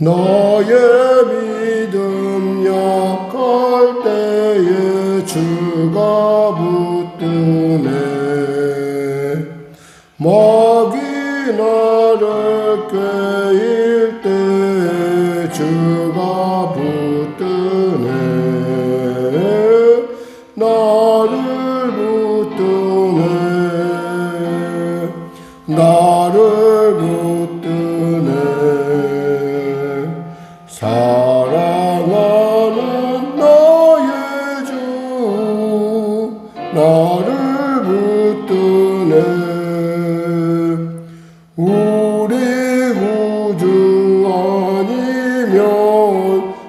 나의 믿음 약할 때에 주가 붙드네. 마귀 나를 꾀일 때에 주가 붙드네. 나를 붙드네. 나를 붙드네. 사랑하는 나의 주 나를 붙드네. 우리 구주 아니면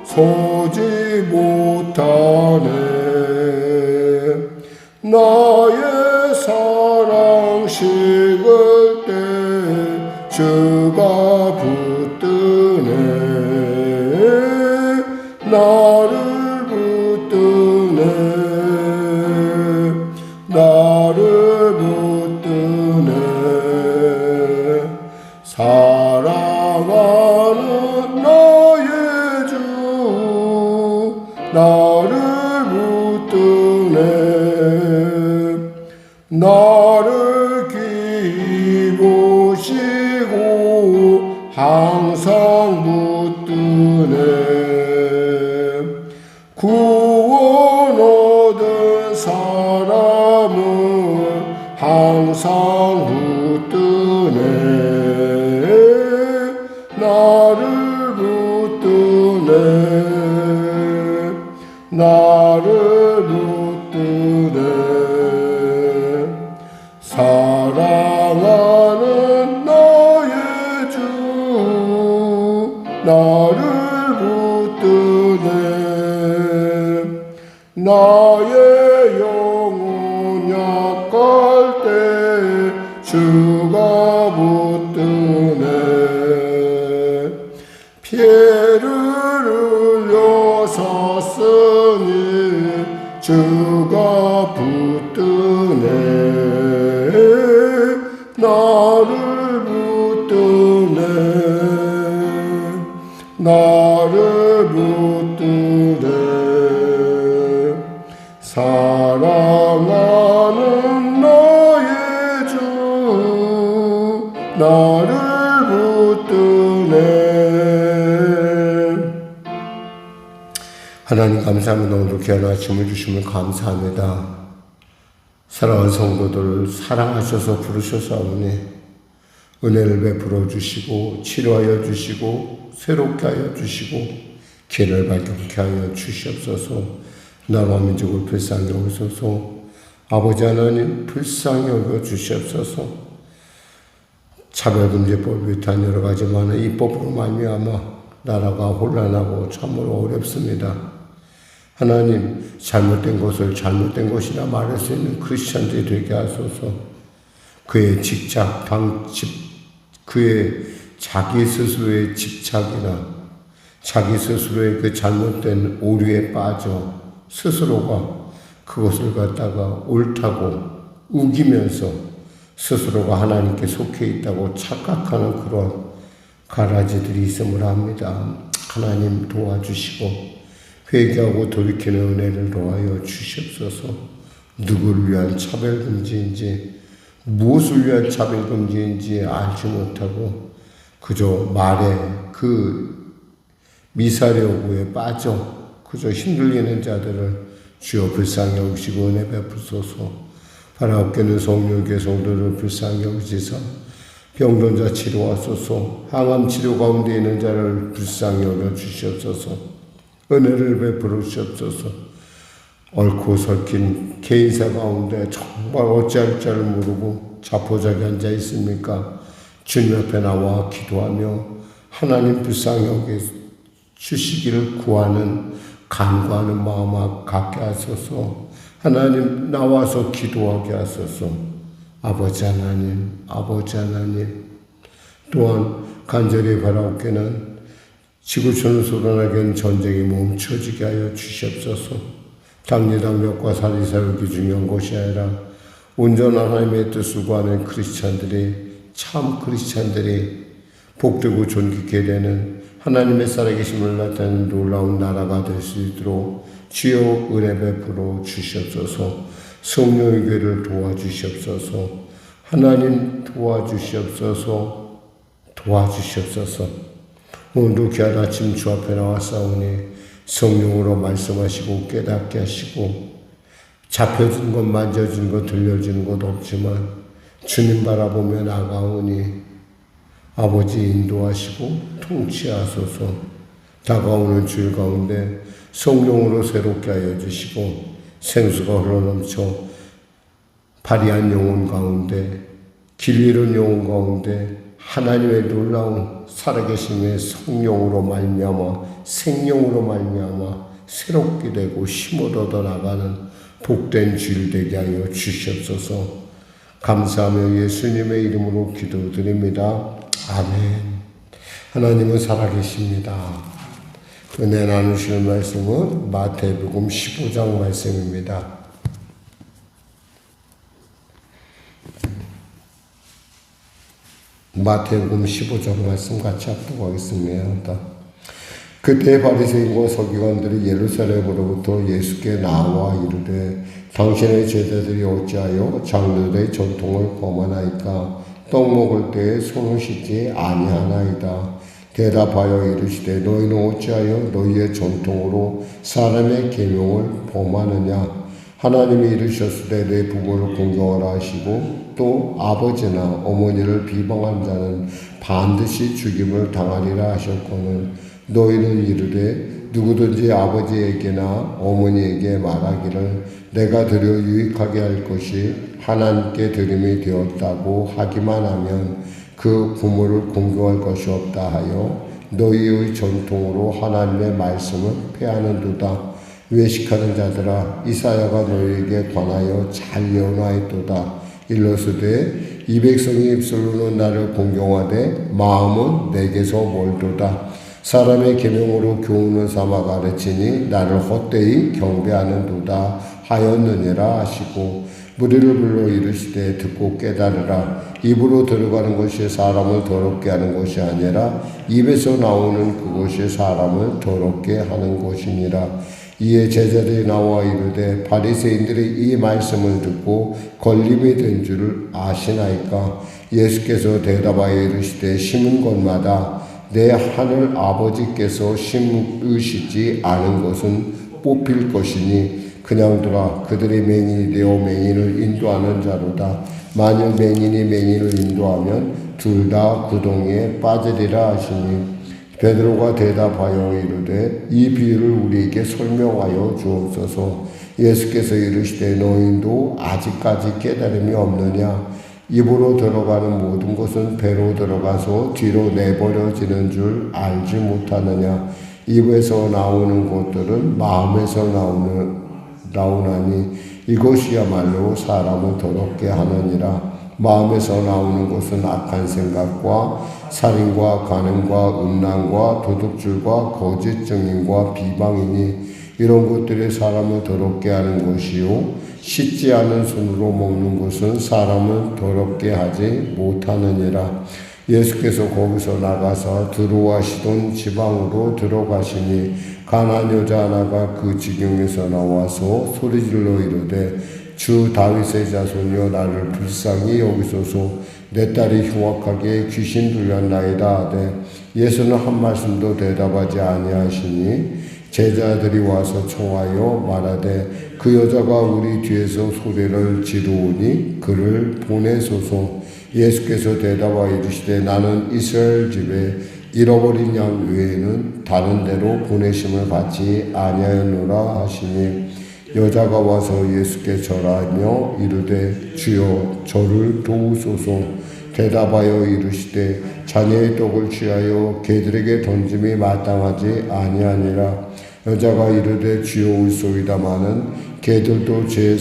서지 못하네. 나의 사랑 식을 때 주가 붙드네. 나를 붙드네. 나를 붙드네. 사랑하는 나의 주 나를 붙드네. 나를 기보시고 항상 붙드네. 구원 얻은 사람은 항상 붙드네. 나를 붙드네. 나를 붙드네. 사랑하는 나의 주 나를 붙드네. 나의 영혼 약할 때 주가 붙드네. 피를 흘려 샀으니 주가 붙드네. 나를 붙드네. 나를 붙드네. 사랑하는 나의 주 나를 붙드네. 하나님 감사합니다. 오늘 귀한 아침을 주시면 감사합니다. 사랑하는 성도들 사랑하셔서 부르셔서오니 은혜를 베풀어 주시고 치료하여 주시고 새롭게 하여 주시고 길을 밝게 하여 주시옵소서. 나와 민족을 불쌍히 여기소서. 아버지 하나님 불쌍히 여겨 주시옵소서. 차별금지법 위한 여러 가지 많은 입법으로 말미암아 나라가 혼란하고 참으로 어렵습니다. 하나님 잘못된 것을 잘못된 것이라 말할 수 있는 크리스천들이 되게 하소서. 그의 집착, 그의 자기 스스로의 집착이나 자기 스스로의 그 잘못된 오류에 빠져 스스로가 그것을 갖다가 옳다고 우기면서 스스로가 하나님께 속해 있다고 착각하는 그런 가라지들이 있음을 합니다. 하나님 도와주시고 회개하고 돌이키는 은혜를 더하여 주시옵소서. 누구를 위한 차별금지인지 무엇을 위한 차별금지인지 알지 못하고 그저 말에 그 미사려구에 빠져 그저 힘들리는 자들을 주여 불쌍히 여기시고 은혜 베푸소서. 바라옵게는 성령교회 성도를 불쌍히 여기시사 병든자 치료하소서. 항암 치료 가운데 있는 자를 불쌍히 여겨 주시옵소서. 은혜를 베풀어 주시옵소서. 얽고 설킨 개인사 가운데 정말 어찌할 자를 모르고 자포자기 앉아 있습니까? 주님 앞에 나와 기도하며 하나님 불쌍히 여겨 주시기를 구하는 간구하는 마음 갖게 하소서. 하나님 나와서 기도하게 하소서. 아버지 하나님, 아버지 하나님, 또한 간절히 바라옵게는 지구촌을 쏟아나게 전쟁이 멈춰지게 하여 주시옵소서. 당리당력과 사리사욕이 중요한 것이 아니라 온전한 하나님의 뜻을 구하는 크리스찬들이 참 크리스찬들이 복되고 존귀케 되는 하나님의 살아계심을 나타내는 놀라운 나라가 될 수 있도록 주여 은혜 베풀어 주시옵소서. 성령의 교회를 도와주시옵소서. 하나님 도와주시옵소서. 도와주시옵소서. 오늘도 귀한 아침 주 앞에 나왔사오니 성령으로 말씀하시고 깨닫게 하시고 잡혀진 것, 만져진 것, 들려지는 것 없지만 주님 바라보며 나가오니 아버지 인도하시고 통치하소서. 다가오는 주일 가운데 성령으로 새롭게 하여 주시고 생수가 흘러넘쳐 발이한 영혼 가운데 길 잃은 영혼 가운데 하나님의 놀라운 살아계심의 성령으로 말미암아 생명으로 말미암아 새롭게 되고 힘을 얻어 나가는 복된 주일 되게 하여 주시옵소서. 감사하며 예수님의 이름으로 기도드립니다. 아멘. 하나님은 살아계십니다. 은혜 나누시는 말씀은 마태복음 15장 말씀입니다. 마태복음 15장 말씀 같이 합독하겠습니다. 그때 바리새인과 서기관들이 예루살렘으로부터 예수께 나와 이르되 당신의 제자들이 어찌하여 장로들의 전통을 범하나이까? 떡 먹을 때에 손을 씻지 아니하나이다. 대답하여 이르시되 너희는 어찌하여 너희의 전통으로 사람의 계명을 범하느냐? 하나님이 이르셨으되 내 부모를 공경하라 하시고 또 아버지나 어머니를 비방한 자는 반드시 죽임을 당하리라 하셨거늘 너희는 이르되 누구든지 아버지에게나 어머니에게 말하기를 내가 드려 유익하게 할 것이 하나님께 드림이 되었다고 하기만 하면 그 부모를 공경할 것이 없다 하여 너희의 전통으로 하나님의 말씀을 폐하는도다. 외식하는 자들아 이사야가 너희에게 관하여 잘 예언하였도다. 일러스되 이 백성이 입술로는 나를 공경하되 마음은 내게서 멀도다. 사람의 계명으로 교훈을 삼아 가르치니 나를 헛되이 경배하는도다 하였느니라 하시고 무리를 불러 이르시되 듣고 깨달으라. 입으로 들어가는 것이 사람을 더럽게 하는 것이 아니라 입에서 나오는 그것이 사람을 더럽게 하는 것이니라. 이에 제자들이 나와 이르되 바리새인들이 이 말씀을 듣고 걸림이 된 줄을 아시나이까? 예수께서 대답하여 이르시되 심은 것마다 내 하늘 아버지께서 심으시지 않은 것은 뽑힐 것이니 그냥 두라. 그들의 맹인이 되어 맹인을 인도하는 자로다. 만일 맹인이 맹인을 인도하면 둘 다 구덩이에 빠지리라 하시니 베드로가 대답하여 이르되 이 비유를 우리에게 설명하여 주옵소서. 예수께서 이르시되 너희도 아직까지 깨달음이 없느냐? 입으로 들어가는 모든 것은 배로 들어가서 뒤로 내버려지는 줄 알지 못하느냐? 입에서 나오는 것들은 마음에서 나오나니 이것이야말로 사람을 더럽게 하느니라. 마음에서 나오는 것은 악한 생각과 살인과 간음과 음란과 도둑질과 거짓 증인과 비방이니 이런 것들이 사람을 더럽게 하는 것이요 씻지 않은 손으로 먹는 것은 사람을 더럽게 하지 못하느니라. 예수께서 거기서 나가서 드로아 시돈 지방으로 들어가시니 가나안 여자 하나가 그 지경에서 나와서 소리질러 이르되 주 다윗의 자손이여 나를 불쌍히 여기소서. 내 딸이 흉악하게 귀신 들렸나이다 하되 예수는 한 말씀도 대답하지 아니하시니 제자들이 와서 청하여 말하되 그 여자가 우리 뒤에서 소리를 지르오니 그를 보내소서. 예수께서 대답하여 이르시되 나는 이스라엘 집에 잃어버린 양 외에는 다른 데로 보내심을 받지 아니하였노라 하시니 여자가 와서 예수께 절하며 이르되 주여 저를 도우소서. 대답하여 이르시되 자녀의 떡을 취하여 개들에게 던짐이 마땅하지 아니하니라. 여자가 이르되 주여 올소이다마는 개들도 제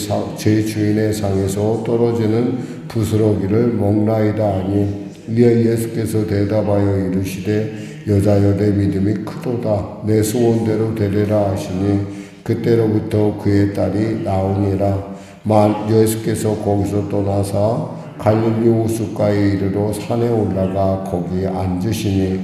주인의 상에서 떨어지는 부스러기를 먹나이다 하니 이에 예수께서 대답하여 이르시되 여자여 내 믿음이 크도다. 내 소원대로 되리라 하시니 그때로부터 그의 딸이 나오니라. 예수께서 거기서 떠나사 갈릴리 호숫가에 이르러 산에 올라가 거기 앉으시니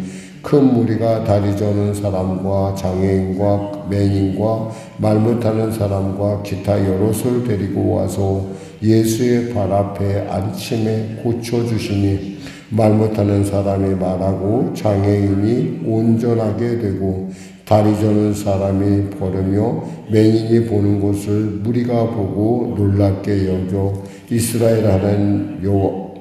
큰 무리가 다리 저는 사람과 장애인과 맹인과 말 못하는 사람과 기타 여럿을 데리고 와서 예수의 발 앞에 앉힘에 고쳐주시니 말 못하는 사람이 말하고 장애인이 온전하게 되고 다리 저는 사람이 걸으며 맹인이 보는 것을 무리가 보고 놀랍게 여겨 이스라엘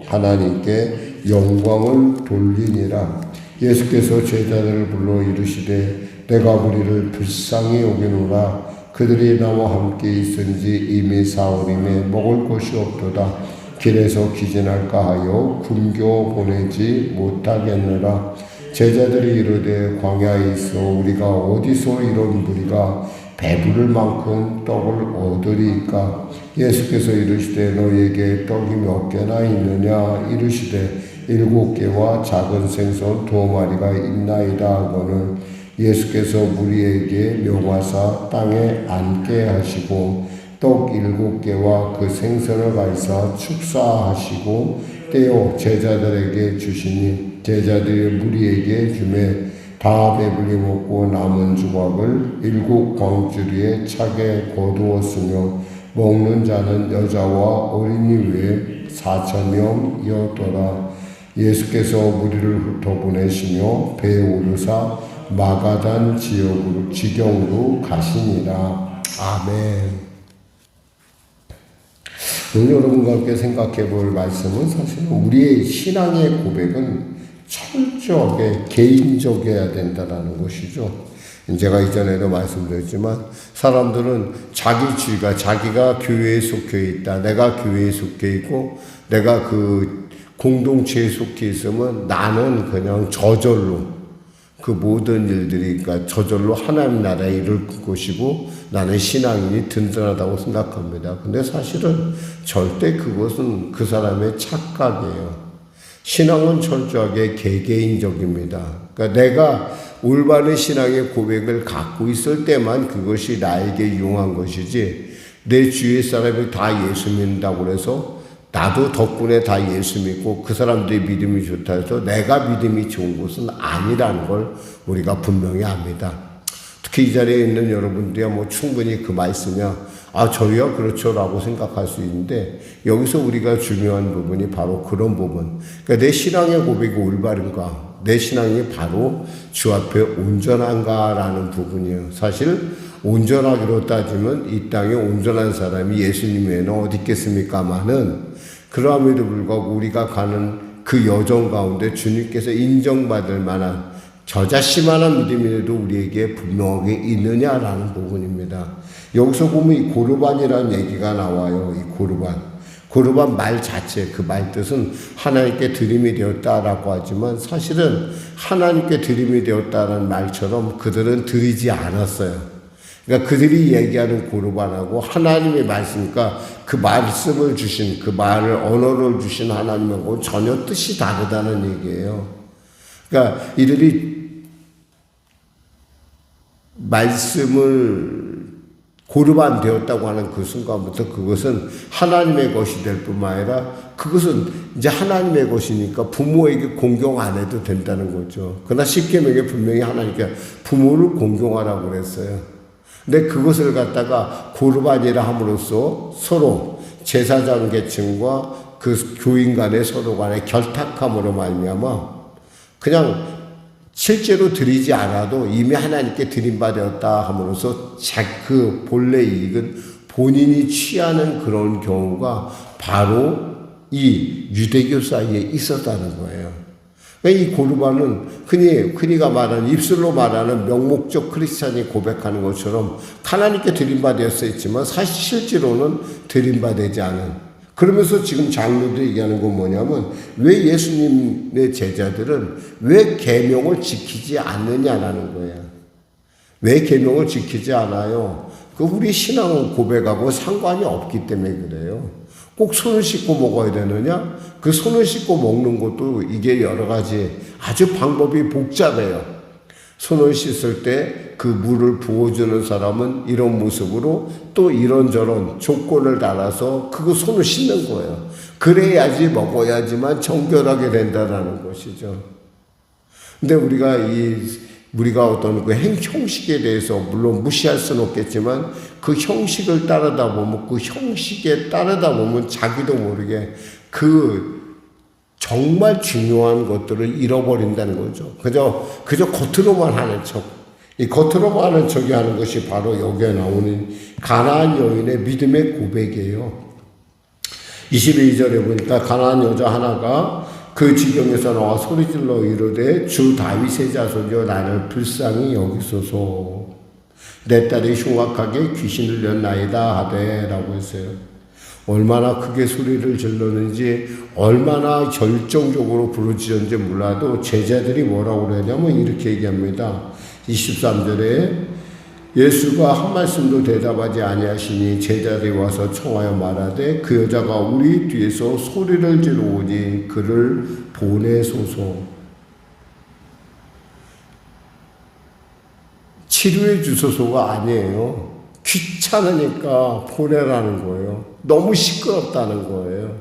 하나님께 영광을 돌리니라. 예수께서 제자들을 불러 이르시되 내가 우리를 불쌍히 여기노라. 그들이 나와 함께 있은지 이미 사흘임에 먹을 것이 없도다. 길에서 기진할까 하여 굶겨 보내지 못하겠느라. 제자들이 이르되 광야에 있어 우리가 어디서 이런 무리가 배부를 만큼 떡을 얻으리이까. 예수께서 이르시되 너희에게 떡이 몇 개나 있느냐. 이르시되 7개와 작은 생선 2마리가 있나이다 하거늘 예수께서 무리에게 명하사 땅에 앉게 하시고 떡 7개와 그 생선을 가지사 축사하시고 떼어 제자들에게 주시니 제자들이 무리에게 주매 다 배불리 먹고 남은 조각을 7 광주리에 차게 거두었으며 먹는 자는 여자와 어린이 외에 4,000명이었더라. 예수께서 무리를 흩어보내시며 배에 오르사 마가단 지경으로 가시니라. 아멘. 오늘 여러분과 함께 생각해 볼 말씀은 사실은 우리의 신앙의 고백은 철저하게 개인적이어야 된다는 것이죠. 제가 이전에도 말씀드렸지만 사람들은 자기가 교회에 속해 있다. 내가 교회에 속해 있고 내가 그 공동체에 속해 있으면 나는 그냥 저절로 그 모든 일들이 그러니까 저절로 하나님 나라에 이룰 것이고 나는 신앙인이 든든하다고 생각합니다. 근데 사실은 절대 그것은 그 사람의 착각이에요. 신앙은 철저하게 개개인적입니다. 그러니까 내가 올바른 신앙의 고백을 갖고 있을 때만 그것이 나에게 용한 것이지 내 주위의 사람이 다 예수 믿는다고 해서 나도 덕분에 다 예수 믿고 그 사람들의 믿음이 좋다 해서 내가 믿음이 좋은 것은 아니라는 걸 우리가 분명히 압니다. 특히 이 자리에 있는 여러분들이야 뭐 충분히 그 말씀이야 저희야 그렇죠 라고 생각할 수 있는데 여기서 우리가 중요한 부분이 바로 그런 부분. 그러니까 내 신앙의 고백이 올바른가, 내 신앙이 바로 주 앞에 온전한가라는 부분이에요. 사실 온전하기로 따지면 이 땅에 온전한 사람이 예수님 외에는 어디 있겠습니까마는 그럼에도 불구하고 우리가 가는 그 여정 가운데 주님께서 인정받을 만한 저자씨만한 믿음이라도 우리에게 분명하게 있느냐라는 부분입니다. 여기서 보면 이 고르반이라는 얘기가 나와요. 이 고르반 말 자체 그 말 뜻은 하나님께 드림이 되었다라고 하지만 사실은 하나님께 드림이 되었다라는 말처럼 그들은 드리지 않았어요. 그러니까 그들이 얘기하는 고르반하고 하나님의 말씀이니까 그 말씀을 주신 그 말을 언어를 주신 하나님하고 전혀 뜻이 다르다는 얘기예요. 그러니까 이들이 말씀을 고르반 되었다고 하는 그 순간부터 그것은 하나님의 것이 될 뿐만 아니라 그것은 이제 하나님의 것이니까 부모에게 공경 안 해도 된다는 거죠. 그러나 십계명에 분명히 하나님께 부모를 공경하라고 그랬어요. 근데 그것을 갖다가 고르반이라 함으로써 서로 제사장 계층과 그 교인 간의 서로 간의 결탁함으로 말미암아 그냥 실제로 드리지 않아도 이미 하나님께 드림받았다 함으로써 그 본래 이익은 본인이 취하는 그런 경우가 바로 이 유대교 사이에 있었다는 거예요. 이 고르반은 흔히가 말하는 입술로 말하는 명목적 크리스찬이 고백하는 것처럼 하나님께 드림받았었지만 사실 실제로는 드림받지 않은 그러면서 지금 장로들이 얘기하는 건 뭐냐면 왜 예수님의 제자들은 왜 계명을 지키지 않느냐라는 거예요. 왜 계명을 지키지 않아요? 그 우리 신앙은 고백하고 상관이 없기 때문에 그래요. 꼭 손을 씻고 먹어야 되느냐? 그 손을 씻고 먹는 것도 이게 여러 가지 아주 방법이 복잡해요. 손을 씻을 때 그 물을 부어주는 사람은 이런 모습으로 또 이런저런 조건을 달아서 그거 손을 씻는 거예요. 그래야지 먹어야지만 정결하게 된다는 것이죠. 근데 우리가 어떤 그 형식에 대해서 물론 무시할 수는 없겠지만 그 형식을 따르다 보면 그 형식에 따르다 보면 자기도 모르게 그 정말 중요한 것들을 잃어버린다는 거죠. 그저 겉으로만 하는 척. 이 겉으로만 하는 척이 하는 것이 바로 여기에 나오는 가나안 여인의 믿음의 고백이에요. 22절에 보니까 가나안 여자 하나가 그 지경에서 나와 소리질러 이르되 주 다윗의 자손이여 나를 불쌍히 여기소서 내 딸이 흉악하게 귀신을 냈나이다 하되 라고 했어요. 얼마나 크게 소리를 질렀는지 얼마나 결정적으로 부르짖었는지 몰라도 제자들이 뭐라고 그러냐면 이렇게 얘기합니다. 23절에 예수가 한 말씀도 대답하지 아니하시니 제자들이 와서 청하여 말하되 그 여자가 우리 뒤에서 소리를 지르오니 그를 보내소서. 치료해 주소서가 아니에요. 귀찮으니까 보내라는 거예요. 너무 시끄럽다는 거예요.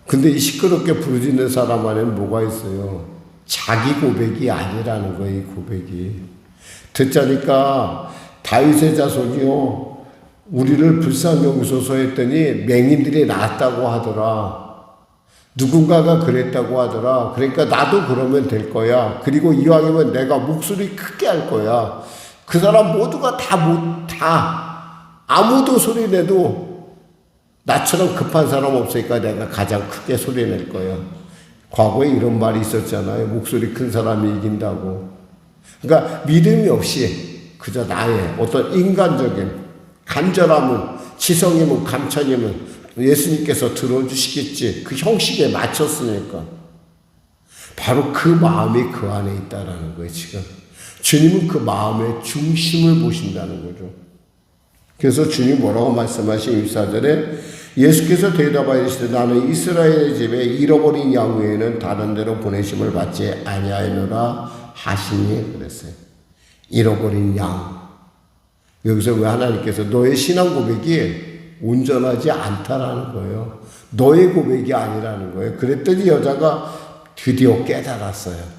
근데 이 시끄럽게 부르짖는 사람 안에는 뭐가 있어요? 자기 고백이 아니라는 거예요. 이 고백이. 듣자니까 다윗의 자손이요 우리를 불쌍히 여기소서 했더니 맹인들이 낫다고 하더라. 누군가가 그랬다고 하더라. 그러니까 나도 그러면 될 거야. 그리고 이왕이면 내가 목소리 크게 할 거야. 그 사람 모두가 다 아무도 소리 내도 나처럼 급한 사람 없으니까 내가 가장 크게 소리 낼 거야. 과거에 이런 말이 있었잖아요. 목소리 큰 사람이 이긴다고. 그러니까 믿음이 없이 그저 나의 어떤 인간적인 간절함은 지성이면 감천이면 예수님께서 들어주시겠지. 그 형식에 맞췄으니까. 바로 그 마음이 그 안에 있다라는 거예요, 지금. 주님은 그 마음의 중심을 보신다는 거죠. 그래서 주님 뭐라고 말씀하신 24절에 예수께서 대답하여 이르시되 나는 이스라엘의 집에 잃어버린 양 외에는 다른 데로 보내심을 받지 아니하노라 하시니 그랬어요. 잃어버린 양. 여기서 왜 하나님께서 너의 신앙 고백이 온전하지 않다라는 거예요. 너의 고백이 아니라는 거예요. 그랬더니 여자가 드디어 깨달았어요.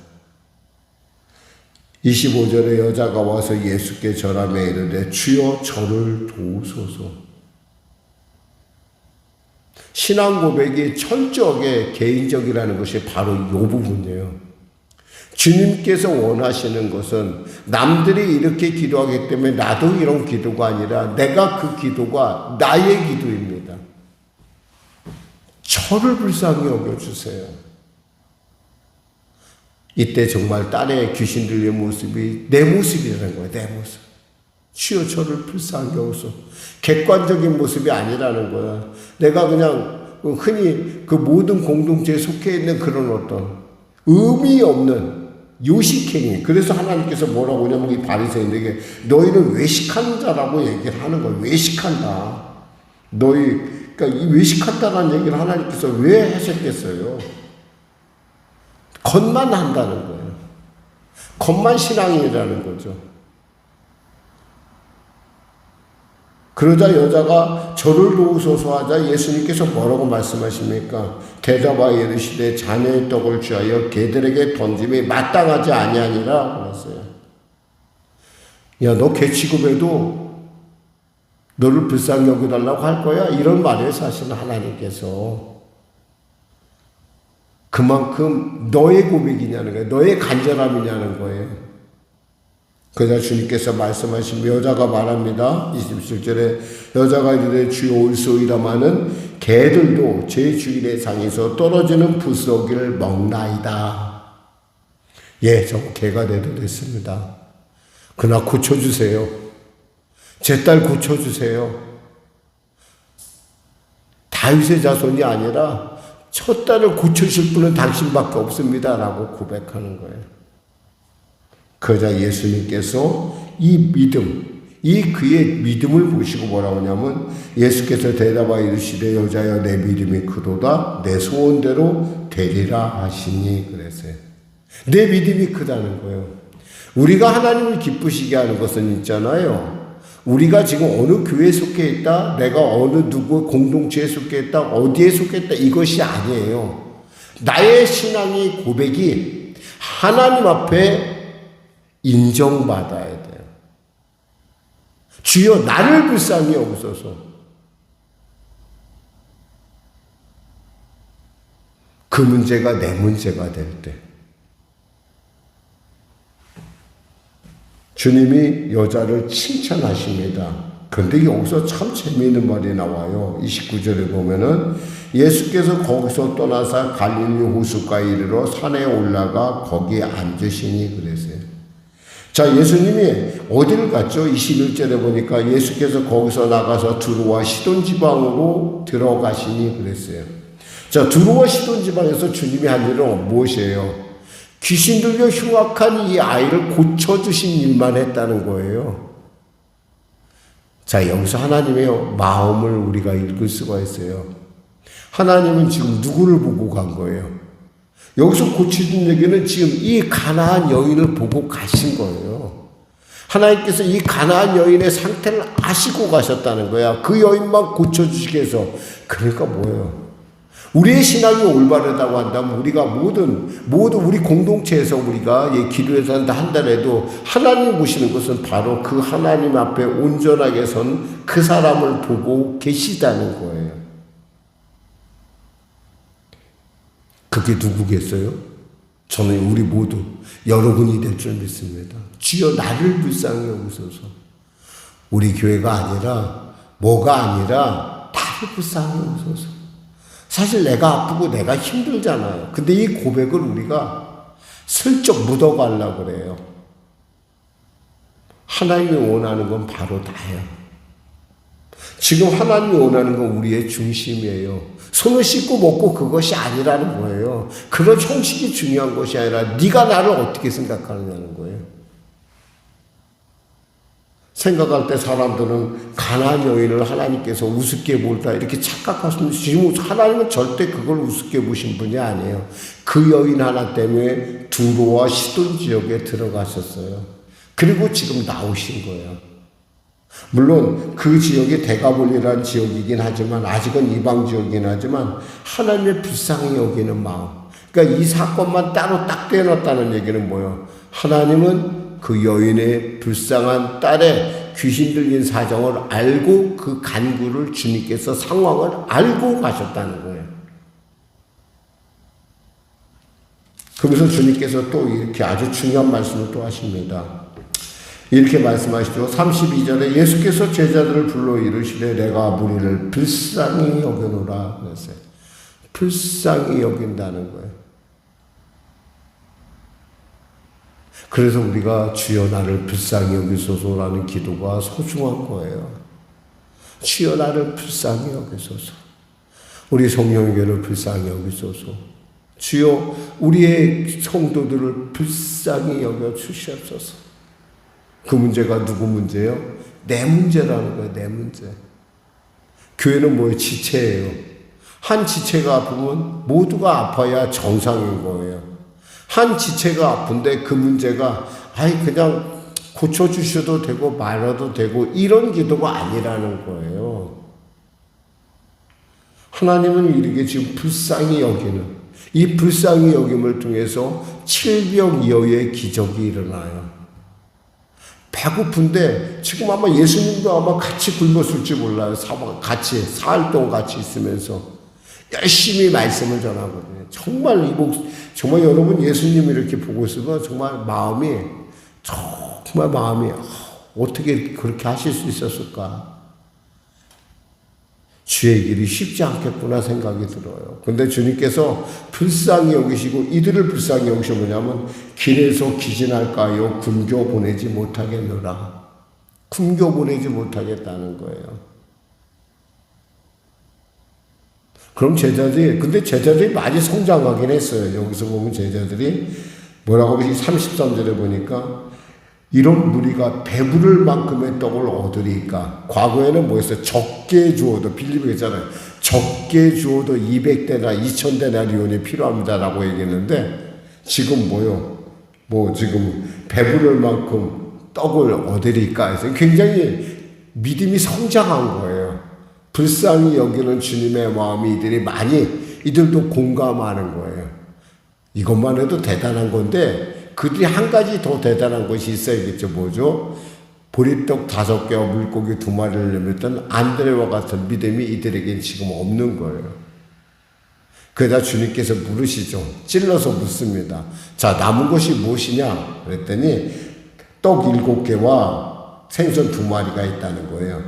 25절에 여자가 와서 예수께 절하며 이르되 주여 저를 도우소서. 신앙 고백이 철저하게 개인적이라는 것이 바로 이 부분이에요. 주님께서 원하시는 것은 남들이 이렇게 기도하기 때문에 나도 이런 기도가 아니라 내가 그 기도가 나의 기도입니다. 저를 불쌍히 여겨주세요. 이때 정말 딸의 귀신 들린 모습이 내 모습이라는 거예요. 내 모습. 주여 저를 불쌍히 여기소. 객관적인 모습이 아니라는 거야. 내가 그냥 흔히 그 모든 공동체에 속해 있는 그런 어떤 의미 없는 요식행위. 그래서 하나님께서 뭐라고 하냐면 이 바리새인에게 너희는 외식하는 자라고 얘기를 하는 거예요. 외식한다. 그러니까 이 외식한다라는 얘기를 하나님께서 왜 하셨겠어요? 겉만 한다는 거예요. 겉만 신앙이라는 거죠. 그러자 여자가 저를 도우소서 하자 예수님께서 뭐라고 말씀하십니까? 대답하여 이르시되 자녀의 떡을 취하여 개들에게 던짐이 마땅하지 아니하니라 그랬어요. 야, 너 개 취급해도 너를 불쌍히 여겨달라고 할 거야? 이런 말이에요, 사실은 하나님께서. 그만큼 너의 고백이냐는 거예요. 너의 간절함이냐는 거예요. 그러자 주님께서 말씀하시며 여자가 말합니다. 27절에 여자가 이르되 주여 올소이다마는 개들도 제 주인의 상에서 떨어지는 부스러기를 먹나이다. 예, 저 개가 돼도 됐습니다. 그러나 고쳐주세요. 제 딸 고쳐주세요. 다윗의 자손이 아니라 첫 딸을 고쳐줄 분은 당신밖에 없습니다. 라고 고백하는 거예요. 그러자 예수님께서 이 믿음, 이 그의 믿음을 보시고 뭐라고 하냐면 예수께서 대답하여 이르시되 여자여 내 믿음이 크도다 내 소원대로 되리라 하시니 그랬어요. 내 믿음이 크다는 거예요. 우리가 하나님을 기쁘시게 하는 것은 있잖아요. 우리가 지금 어느 교회에 속해 있다, 내가 어느 누구 공동체에 속해 있다, 어디에 속해 있다 이것이 아니에요. 나의 신앙의 고백이 하나님 앞에 인정받아야 돼요. 주여 나를 불쌍히 여기소서. 그 문제가 내 문제가 될 때 주님이 여자를 칭찬하십니다. 그런데 여기서 참 재미있는 말이 나와요. 29절에 보면은 예수께서 거기서 떠나서 갈릴리 호숫가에 이르러 산에 올라가 거기에 앉으시니 그랬어요. 자, 예수님이 어디를 갔죠? 21절에 보니까 예수께서 거기서 나가서 두로와 시돈 지방으로 들어가시니 그랬어요. 자, 두로와 시돈 지방에서 주님이 한 일은 무엇이에요? 귀신 들려 흉악한 이 아이를 고쳐주신 일만 했다는 거예요. 자, 여기서 하나님의 마음을 우리가 읽을 수가 있어요. 하나님은 지금 누구를 보고 간 거예요? 여기서 고쳐준 얘기는 지금 이 가나안 여인을 보고 가신 거예요. 하나님께서 이 가나안 여인의 상태를 아시고 가셨다는 거야. 그 여인만 고쳐주시기 위해서. 그러니까 뭐예요? 우리의 신앙이 올바르다고 한다면 우리가 모두 우리 공동체에서 우리가 기도해서 한다해도 하나님 보시는 것은 바로 그 하나님 앞에 온전하게 선 그 사람을 보고 계시다는 거예요. 그게 누구겠어요? 저는 우리 모두 여러분이 될 줄 믿습니다. 주여 나를 불쌍히 여기소서. 우리 교회가 아니라 뭐가 아니라 나를 불쌍히 여기소서. 사실 내가 아프고 내가 힘들잖아요. 근데 이 고백을 우리가 슬쩍 묻어가려고 그래요. 하나님이 원하는 건 바로 다예요. 지금 하나님이 원하는 건 우리의 중심이에요. 손을 씻고 먹고 그것이 아니라는 거예요. 그런 형식이 중요한 것이 아니라 네가 나를 어떻게 생각하느냐는 거예요. 생각할 때 사람들은 가나안 여인을 하나님께서 우습게 볼다 이렇게 착각할 수 있는데 지금 하나님은 절대 그걸 우습게 보신 분이 아니에요. 그 여인 하나 때문에 두로와 시돈 지역에 들어가셨어요. 그리고 지금 나오신 거예요. 물론 그 지역이 데가볼리라는 지역이긴 하지만 아직은 이방 지역이긴 하지만 하나님의 불쌍히 여기는 마음. 그러니까 이 사건만 따로 딱 떼어놨다는 얘기는 뭐예요? 하나님은 그 여인의 불쌍한 딸의 귀신 들린 사정을 알고 그 간구를 주님께서 상황을 알고 가셨다는 거예요. 그러면서 주님께서 또 이렇게 아주 중요한 말씀을 또 하십니다. 이렇게 말씀하시죠. 32절에 예수께서 제자들을 불러 이르시되 내가 무리를 불쌍히 여기노라 그랬어요. 불쌍히 여긴다는 거예요. 그래서 우리가 주여 나를 불쌍히 여기소서라는 기도가 소중한 거예요. 주여 나를 불쌍히 여기소서. 우리 성령교회를 불쌍히 여기소서. 주여 우리의 성도들을 불쌍히 여겨 주시옵소서. 그 문제가 누구 문제예요? 내 문제라는 거예요. 내 문제. 교회는 뭐예요? 지체예요. 한 지체가 아프면 모두가 아파야 정상인 거예요. 한 지체가 아픈데 그 문제가 그냥 고쳐주셔도 되고 말아도 되고 이런 기도가 아니라는 거예요. 하나님은 이렇게 지금 불쌍히 여기는 이 불쌍히 여김을 통해서 칠병이어의 기적이 일어나요. 배고픈데 지금 아마 예수님도 아마 같이 굶었을지 몰라요. 같이 사흘 동안 같이 있으면서 열심히 말씀을 전하거든요. 정말 정말 여러분 예수님 이렇게 보고 있으면 정말 마음이 어떻게 그렇게 하실 수 있었을까? 주의 길이 쉽지 않겠구나 생각이 들어요. 근데 주님께서 불쌍히 여기시고 이들을 불쌍히 여기시면 뭐냐면 길에서 기진할까요? 굶겨 보내지 못하겠노라. 굶겨 보내지 못하겠다는 거예요. 그럼 근데 제자들이 많이 성장하긴 했어요. 여기서 보면 제자들이 뭐라고 하면 33절에 보니까 이런 무리가 배부를 만큼의 떡을 얻으리까. 과거에는 뭐였어요? 적게 주어도 빌립이 했잖아요. 적게 주어도 200데나 2000데나리온이 필요합니다라고 얘기했는데 지금 지금 배부를 만큼 떡을 얻으리까 해서 굉장히 믿음이 성장한 거예요. 불쌍히 여기는 주님의 마음이 이들도 공감하는 거예요. 이것만 해도 대단한 건데 그들이 한 가지 더 대단한 것이 있어야겠죠. 뭐죠? 보리떡 5개와 물고기 2마리를 넘겼던 안드레와 같은 믿음이 이들에겐 지금 없는 거예요. 그러다 주님께서 물으시죠. 찔러서 묻습니다. 자, 남은 것이 무엇이냐? 그랬더니 떡 7개와 생선 2마리가 있다는 거예요.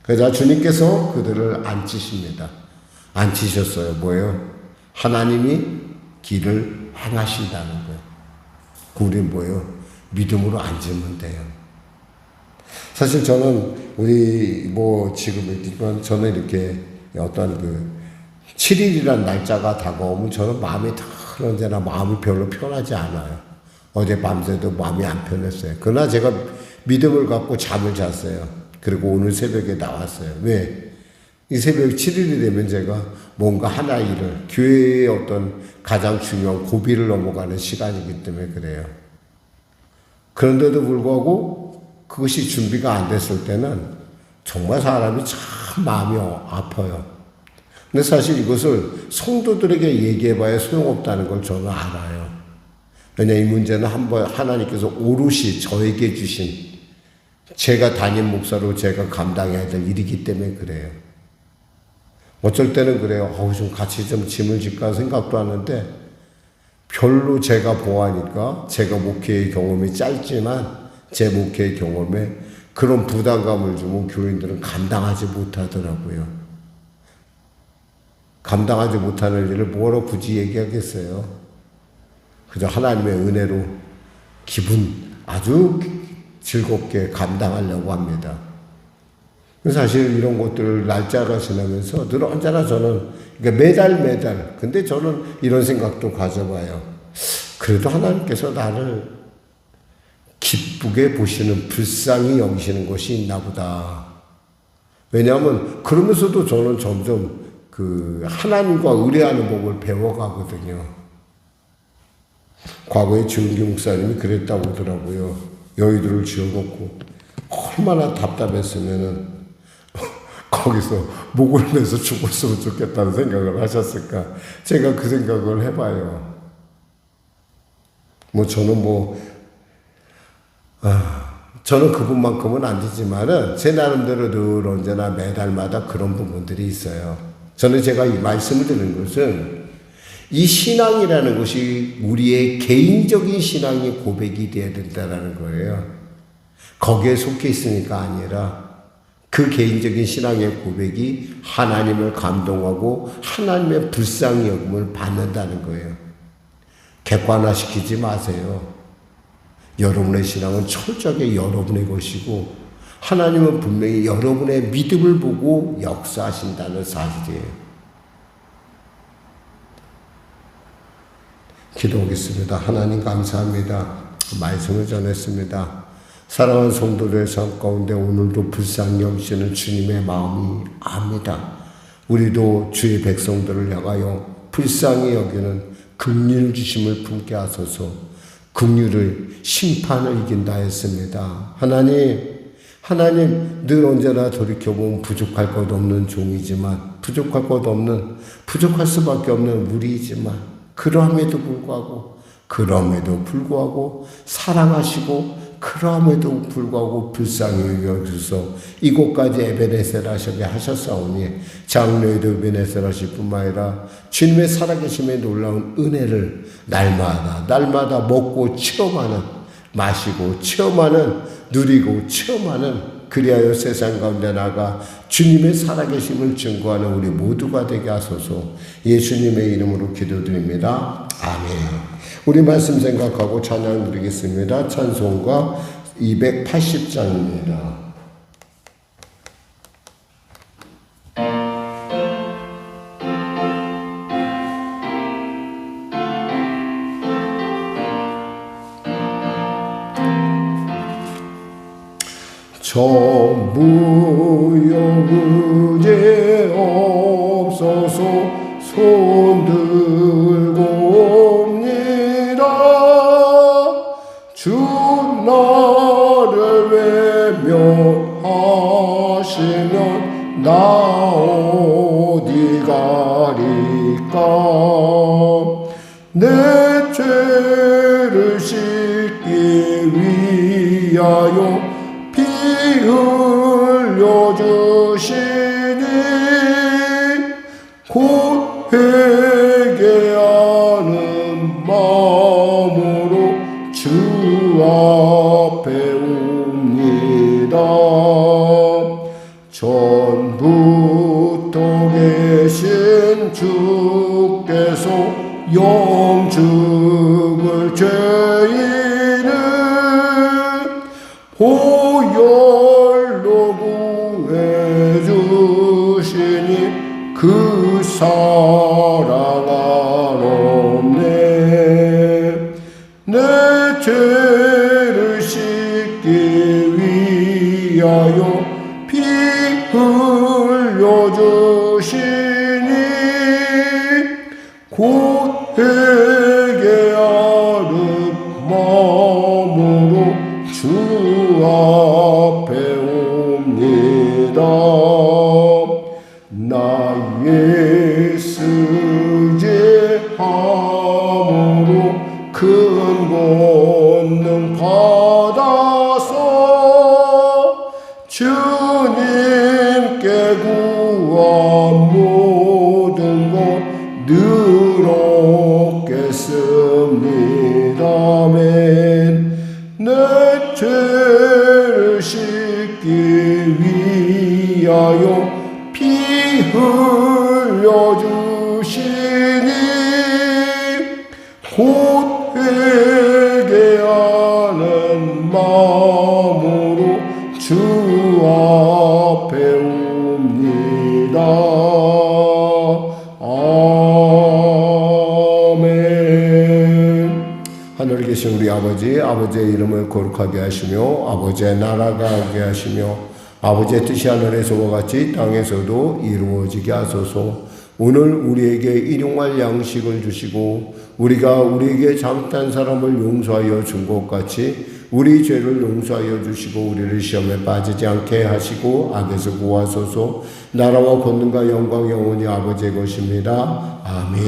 그러자 주님께서 그들을 앉히십니다. 앉히셨어요. 뭐예요? 하나님이 길을 행하신다는 거예요. 우린 뭐예요? 믿음으로 앉으면 돼요. 사실 저는 우리 지금 있지만 저는 이렇게 어떤 7일이란 날짜가 다가오면 저는 마음이 언제나 마음이 별로 편하지 않아요. 어제 밤새도 마음이 안 편했어요. 그러나 제가 믿음을 갖고 잠을 잤어요. 그리고 오늘 새벽에 나왔어요. 왜? 이 새벽 7일이 되면 제가 뭔가 하나의 일을, 교회의 어떤 가장 중요한 고비를 넘어가는 시간이기 때문에 그래요. 그런데도 불구하고 그것이 준비가 안 됐을 때는 정말 사람이 참 마음이 아파요. 근데 사실 이것을 성도들에게 얘기해봐야 소용없다는 걸 저는 알아요. 왜냐, 이 문제는 한번 하나님께서 오롯이 저에게 주신, 제가 담임 목사로 제가 감당해야 될 일이기 때문에 그래요. 어쩔 때는 그래요. 좀 같이 좀 짐을 질까 생각도 하는데 별로 제가 보아하니까 제가 목회의 경험이 짧지만 제 목회의 경험에 그런 부담감을 주면 교인들은 감당하지 못하더라고요. 감당하지 못하는 일을 뭐라고 굳이 얘기하겠어요. 그저 하나님의 은혜로 기분 아주 즐겁게 감당하려고 합니다. 사실 이런 것들을 날짜가 지나면서 늘 언제나 저는 매달 근데 저는 이런 생각도 가져봐요. 그래도 하나님께서 나를 기쁘게 보시는, 불쌍히 여기시는 것이 있나 보다. 왜냐하면 그러면서도 저는 점점 하나님과 의뢰하는 법을 배워가거든요. 과거에 주은기 목사님이 그랬다고 하더라고요. 여의도를 지어놓고 얼마나 답답했으면은 거기서 목을 내서 죽었으면 좋겠다는 생각을 하셨을까. 제가 그 생각을 해봐요. 저는 그분만큼은 안 되지만은 제 나름대로 늘 언제나 매달마다 그런 부분들이 있어요. 저는 제가 이 말씀을 드리는 것은 이 신앙이라는 것이 우리의 개인적인 신앙의 고백이 되어야 된다는 거예요. 거기에 속해 있으니까 아니라 그 개인적인 신앙의 고백이 하나님을 감동하고 하나님의 불쌍히 여김을 받는다는 거예요. 객관화시키지 마세요. 여러분의 신앙은 철저하게 여러분의 것이고 하나님은 분명히 여러분의 믿음을 보고 역사하신다는 사실이에요. 기도하겠습니다. 하나님 감사합니다. 말씀을 전했습니다. 사랑하는 성도들의 삶 가운데 오늘도 불쌍히 여기시는 주님의 마음이 압니다. 우리도 주의 백성들을 향하여 불쌍히 여기는 긍휼 주심을 품게 하소서. 긍휼을 심판을 이긴다 했습니다. 하나님 늘 언제나 돌이켜보면 부족할 것 없는 종이지만 부족할 수밖에 없는 우리이지만 그럼에도 불구하고 사랑하시고 그럼에도 불구하고 불쌍히 여기셔서 이곳까지 에베네셀 하시게 하셨사오니 장로에도 에베네셀 하실 뿐만 아니라 주님의 살아계심에 놀라운 은혜를 날마다 먹고 체험하는, 마시고 체험하는, 누리고 체험하는, 그리하여 세상 가운데 나가 주님의 살아계심을 증거하는 우리 모두가 되게 하소서. 예수님의 이름으로 기도드립니다. 아멘. 우리 말씀 생각하고 찬양 드리겠습니다. 찬송가 280장입니다. 전무역의제 없어서 손들고 옵니다. 주 나를 외면하시면 나 어디 가리까. 내 위하여 피 흘려주시니 곧 회개하는 마음으로 주 앞에 옵니다. 전부터 계신 주께서 영죽을 죄인을 보혈로 구해주시니 그 사랑 한없네. 내 죄를 씻기 위하여 피 흘려주시니 곧 회개하는 마음으로 주 앞에 옵니다. 나의 쓰제함으로 큰 권능 받아서 주님께 구한 모든 것 늘 얻겠습니다. 아멘. 내 죄를 씻기 위하여 피 흘려주시니 곧 회개하는 마음으로 주 앞에 옵니다. 아멘. 하늘에 계신 우리 아버지, 아버지의 이름을 거룩하게 하시며 아버지의 나라가 오게 하시며 아버지의 뜻이 하늘에서와 같이 땅에서도 이루어지게 하소서. 오늘 우리에게 일용할 양식을 주시고 우리가 우리에게 잘못한 사람을 용서하여 준 것 같이 우리 죄를 용서하여 주시고 우리를 시험에 빠지지 않게 하시고 악에서 구하소서. 나라와 권능과 영광 영원히 아버지의 것입니다. 아멘.